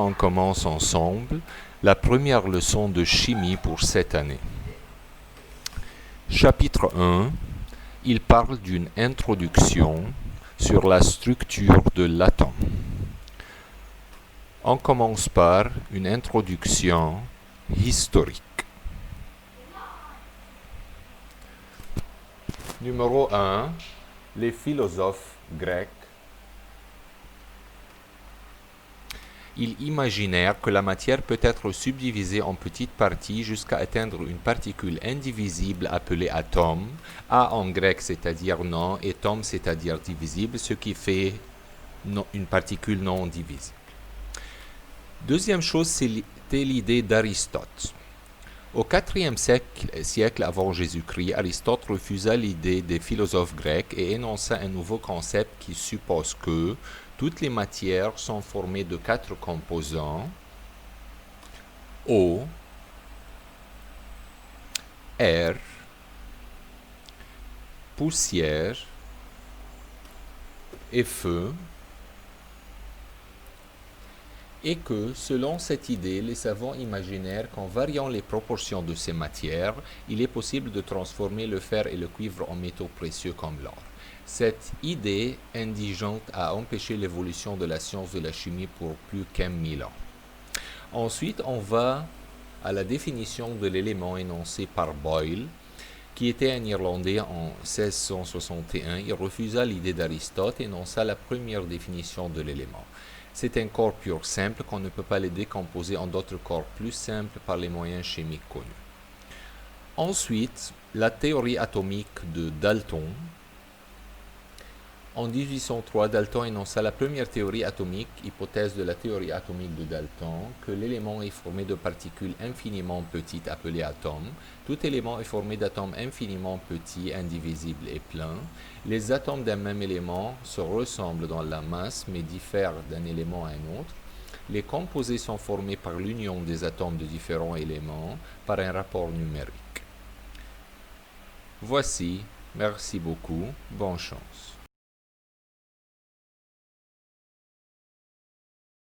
On commence ensemble la première leçon de chimie pour cette année. Chapitre 1, il parle d'une introduction sur la structure de l'atome. On commence par une introduction historique. Numéro 1, les philosophes grecs. Ils imaginèrent que la matière peut être subdivisée en petites parties jusqu'à atteindre une particule indivisible appelée atome, A en grec c'est-à-dire non, et tome c'est-à-dire divisible, ce qui fait une particule non divisible. Deuxième chose, c'était l'idée d'Aristote. Au IVe siècle avant Jésus-Christ, Aristote refusa l'idée des philosophes grecs et énonça un nouveau concept qui suppose que toutes les matières sont formées de 4 composants: eau, air, poussière et feu, et que, selon cette idée, les savants imaginèrent qu'en variant les proportions de ces matières, il est possible de transformer le fer et le cuivre en métaux précieux comme l'or. Cette idée indigente a empêché l'évolution de la science de la chimie pour plus qu'un 1000 ans. Ensuite, on va à la définition de l'élément énoncée par Boyle, qui était un Irlandais en 1661. Il refusa l'idée d'Aristote et énonça la première définition de l'élément. C'est un corps pur simple qu'on ne peut pas le décomposer en d'autres corps plus simples par les moyens chimiques connus. Ensuite, la théorie atomique de Dalton. En 1803, Dalton énonça la première théorie atomique, hypothèse de la théorie atomique de Dalton, que l'élément est formé de particules infiniment petites appelées atomes. Tout élément est formé d'atomes infiniment petits, indivisibles et pleins. Les atomes d'un même élément se ressemblent dans la masse, mais diffèrent d'un élément à un autre. Les composés sont formés par l'union des atomes de différents éléments par un rapport numérique. Voici, merci beaucoup, bonne chance.